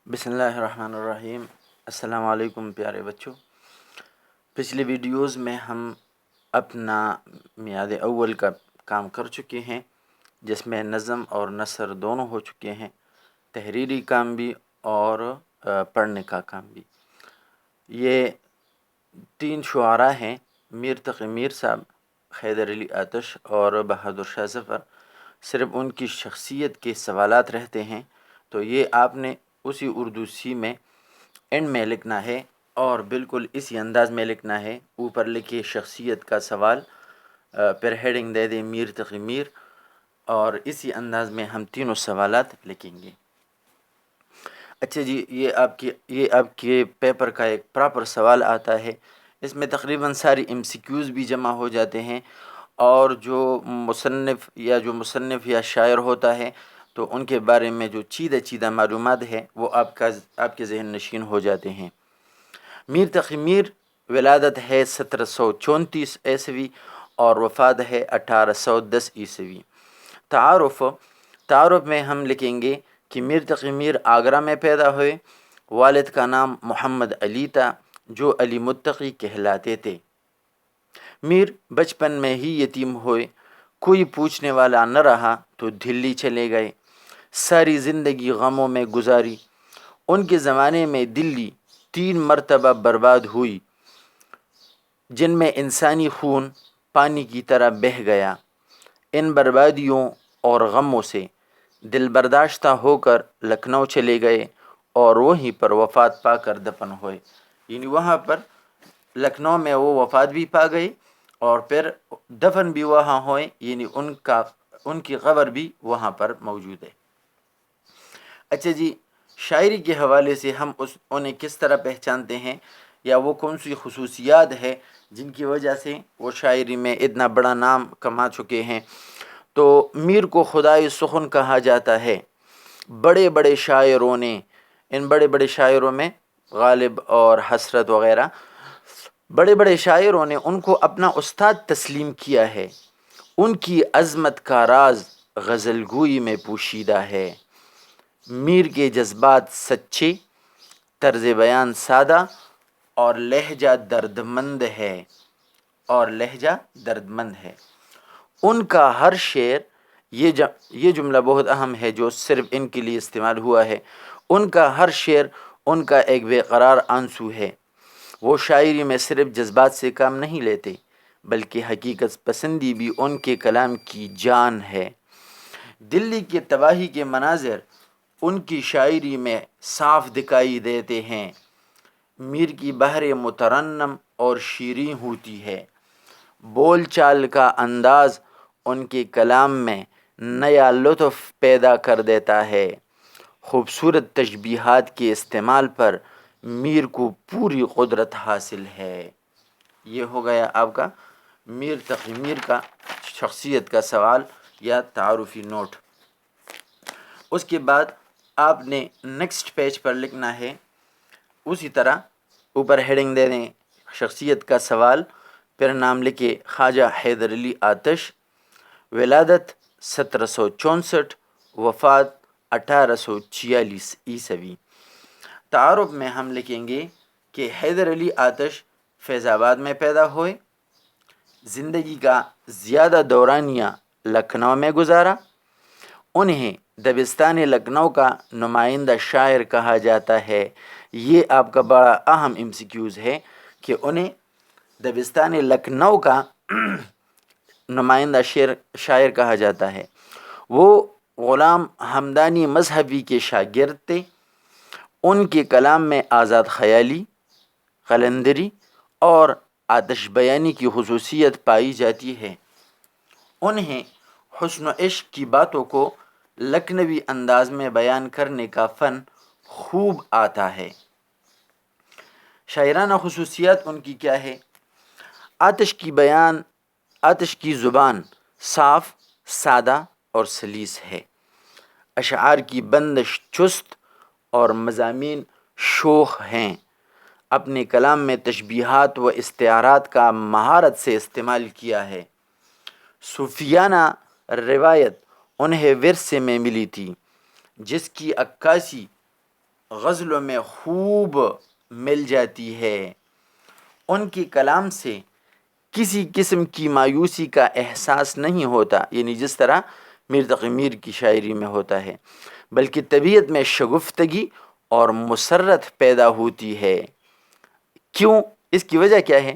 بسم اللہ الرحمن الرحیم۔ السلام علیکم پیارے بچوں۔ پچھلے ویڈیوز میں ہم اپنا میعاد اول کا کام کر چکے ہیں، جس میں نظم اور نثر دونوں ہو چکے ہیں، تحریری کام بھی اور پڑھنے کا کام بھی۔ یہ 3 شعراء ہیں، میر تقی میر صاحب، حیدر علی آتش اور بہادر شاہ ظفر۔ صرف ان کی شخصیت کے سوالات رہتے ہیں، تو یہ آپ نے اسی اردو سی میں اینڈ میں لکھنا ہے اور بالکل اسی انداز میں لکھنا ہے۔ اوپر لکھے شخصیت کا سوال، پھر ہیڈنگ دے دیں میر تقی میر، اور اسی انداز میں ہم تینوں سوالات لکھیں گے۔ اچھا جی، یہ آپ کے پیپر کا ایک پراپر سوال آتا ہے۔ اس میں تقریباً ساری ایم سی کیوز بھی جمع ہو جاتے ہیں، اور جو مصنف یا شاعر ہوتا ہے تو ان کے بارے میں جو چیدہ معلومات ہے وہ آپ کے ذہن نشین ہو جاتے ہیں۔ میر تقی میر ولادت ہے 1734 عیسوی اور وفات ہے 1810 عیسوی۔ تعارف میں ہم لکھیں گے کہ میر تقی میر آگرہ میں پیدا ہوئے۔ والد کا نام محمد علی تھا، جو علی متقی کہلاتے تھے۔ میر بچپن میں ہی یتیم ہوئے، کوئی پوچھنے والا نہ رہا تو دلی چلے گئے۔ ساری زندگی غموں میں گزاری۔ ان کے زمانے میں دلی 3 مرتبہ برباد ہوئی، جن میں انسانی خون پانی کی طرح بہہ گیا۔ ان بربادیوں اور غموں سے دل برداشتہ ہو کر لکھنؤ چلے گئے اور وہیں پر وفات پا کر دفن ہوئے۔ یعنی وہاں پر لکھنؤ میں وہ وفات بھی پا گئے اور پھر دفن بھی وہاں ہوئے، یعنی ان کی قبر بھی وہاں پر موجود ہے۔ اچھا جی، شاعری کے حوالے سے ہم انہیں کس طرح پہچانتے ہیں، یا وہ کون سی خصوصیات ہے جن کی وجہ سے وہ شاعری میں اتنا بڑا نام کما چکے ہیں؟ تو میر کو خدائے سخن کہا جاتا ہے۔ بڑے بڑے شاعروں نے، ان بڑے بڑے شاعروں میں غالب اور حسرت وغیرہ، بڑے بڑے شاعروں نے ان کو اپنا استاد تسلیم کیا ہے۔ ان کی عظمت کا راز غزل گوئی میں پوشیدہ ہے۔ میر کے جذبات سچے، طرز بیان سادہ اور لہجہ دردمند ہے۔ ان کا ہر شعر، یہ جملہ بہت اہم ہے جو صرف ان کے لیے استعمال ہوا ہے، ان کا ہر شعر ان کا ایک بے قرار آنسو ہے۔ وہ شاعری میں صرف جذبات سے کام نہیں لیتے، بلکہ حقیقت پسندی بھی ان کے کلام کی جان ہے۔ دلی کے تباہی کے مناظر ان کی شاعری میں صاف دکھائی دیتے ہیں۔ میر کی بحر مترنم اور شیریں ہوتی ہے۔ بول چال کا انداز ان کے کلام میں نیا لطف پیدا کر دیتا ہے۔ خوبصورت تشبیہات کے استعمال پر میر کو پوری قدرت حاصل ہے۔ یہ ہو گیا آپ کا میر تقی میر کا شخصیت کا سوال یا تعارفی نوٹ۔ اس کے بعد آپ نے نیکسٹ پیج پر لکھنا ہے، اسی طرح اوپر ہیڈنگ دے دیں شخصیت کا سوال، پھر نام لکھے خواجہ حیدر علی آتش، ولادت 1764، وفات 1846 عیسوی۔ تعارف میں ہم لکھیں گے کہ حیدر علی آتش فیض آباد میں پیدا ہوئے، زندگی کا زیادہ دورانیہ لکھنؤ میں گزارا۔ انہیں دبستان لکھنؤ کا نمائندہ شاعر کہا جاتا ہے۔ یہ آپ کا بڑا اہم ایم سی کیوز ہے کہ انہیں دبستان لکھنؤ کا نمائندہ شاعر کہا جاتا ہے۔ وہ غلام حمدانی مذہبی کے شاگرد تھے۔ ان کے کلام میں آزاد خیالی، قلندری اور آتش بیانی کی خصوصیت پائی جاتی ہے۔ انہیں حسن و عشق کی باتوں کو لکھنوی انداز میں بیان کرنے کا فن خوب آتا ہے۔ شاعرانہ خصوصیات ان کی کیا ہے؟ آتش کی زبان صاف، سادہ اور سلیس ہے۔ اشعار کی بندش چست اور مضامین شوخ ہیں۔ اپنے کلام میں تشبیہات و استعارات کا مہارت سے استعمال کیا ہے۔ صوفیانہ روایت انہیں ورثے میں ملی تھی، جس کی عکاسی غزلوں میں خوب مل جاتی ہے۔ ان کے کلام سے کسی قسم کی مایوسی کا احساس نہیں ہوتا، یعنی جس طرح میر تقی میر کی شاعری میں ہوتا ہے، بلکہ طبیعت میں شگفتگی اور مسرت پیدا ہوتی ہے۔ کیوں؟ اس کی وجہ کیا ہے؟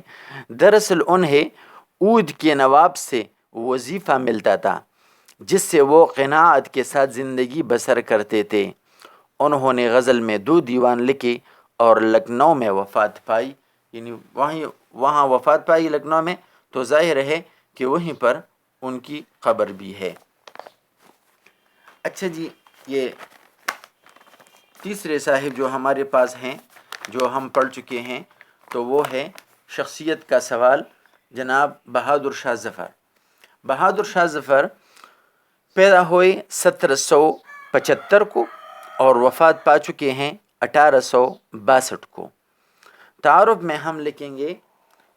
دراصل انہیں عود کے نواب سے وظیفہ ملتا تھا جس سے وہ قناعت کے ساتھ زندگی بسر کرتے تھے۔ انہوں نے غزل میں 2 دیوان لکھے اور لکھنؤ میں وفات پائی، یعنی وہاں وفات پائی لکھنؤ میں، تو ظاہر ہے کہ وہیں پر ان کی قبر بھی ہے۔ اچھا جی، یہ تیسرے صاحب جو ہمارے پاس ہیں، جو ہم پڑھ چکے ہیں، تو وہ ہے شخصیت کا سوال، جناب بہادر شاہ ظفر۔ بہادر شاہ ظفر پیدا ہوئے 1775 کو اور وفات پا چکے ہیں 1862 کو۔ تعارف میں ہم لکھیں گے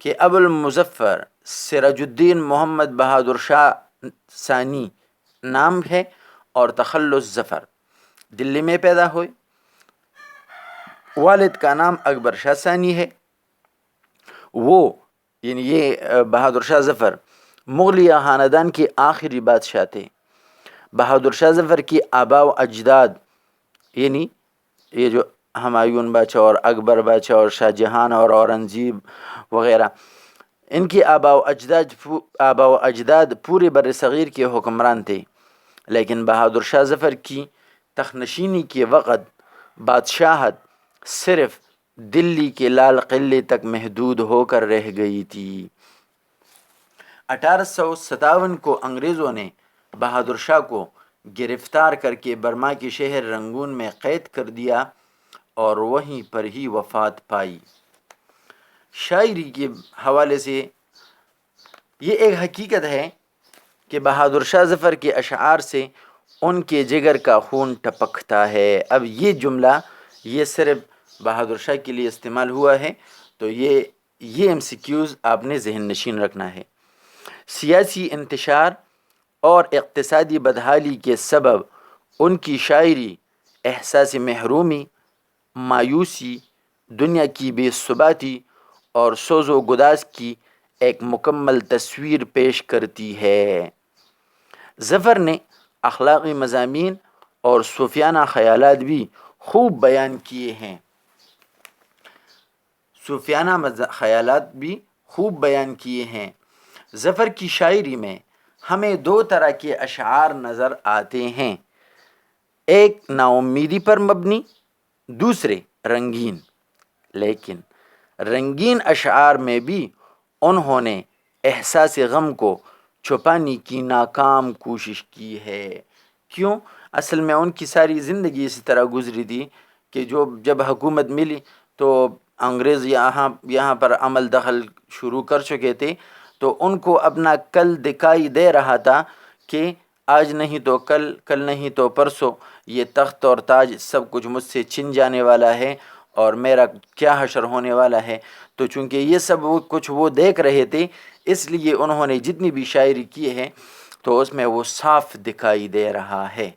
کہ ابو المظفر سراج الدین محمد بہادر شاہ ثانی نام ہے، اور تخلص ظفر، دلی میں پیدا ہوئے۔ والد کا نام اکبر شاہ ثانی ہے۔ وہ یعنی یہ بہادر شاہ ظفر مغلیہ خاندان کے آخری بادشاہ تھے۔ بہادر شاہ ظفر کی آباء و اجداد، یعنی یہ جو ہمایون بادشاہ اور اکبر بادشاہ اور شاہ جہان اور اورنگزیب وغیرہ، ان کی آباء و اجداد پورے بر صغیر کے حکمران تھے، لیکن بہادر شاہ ظفر کی تخت نشینی کے وقت بادشاہت صرف دلی کے لال قلعے تک محدود ہو کر رہ گئی تھی۔ 1857 کو انگریزوں نے بہادر شاہ کو گرفتار کر کے برما کے شہر رنگون میں قید کر دیا اور وہیں پر ہی وفات پائی۔ شاعری کے حوالے سے یہ ایک حقیقت ہے کہ بہادر شاہ ظفر کے اشعار سے ان کے جگر کا خون ٹپکتا ہے۔ اب یہ جملہ یہ صرف بہادر شاہ کے لیے استعمال ہوا ہے، تو یہ MCQs آپ نے ذہن نشین رکھنا ہے۔ سیاسی انتشار اور اقتصادی بدحالی کے سبب ان کی شاعری احساس محرومی، مایوسی، دنیا کی بے ثباتی اور سوز و گداز کی ایک مکمل تصویر پیش کرتی ہے۔ ظفر نے اخلاقی مضامین اور صوفیانہ خیالات بھی خوب بیان کیے ہیں۔ ظفر کی شاعری میں ہمیں 2 طرح کے اشعار نظر آتے ہیں، ایک نا امیدی پر مبنی، دوسرے رنگین۔ لیکن رنگین اشعار میں بھی انہوں نے احساس غم کو چھپانے کی ناکام کوشش کی ہے۔ کیوں؟ اصل میں ان کی ساری زندگی اسی طرح گزری تھی کہ جب حکومت ملی تو انگریز یہاں پر عمل دخل شروع کر چکے تھے، تو ان کو اپنا کل دکھائی دے رہا تھا کہ آج نہیں تو کل، کل نہیں تو پرسوں یہ تخت اور تاج سب کچھ مجھ سے چھن جانے والا ہے اور میرا کیا حشر ہونے والا ہے۔ تو چونکہ یہ سب کچھ وہ دیکھ رہے تھے، اس لیے انہوں نے جتنی بھی شاعری کی ہے تو اس میں وہ صاف دکھائی دے رہا ہے۔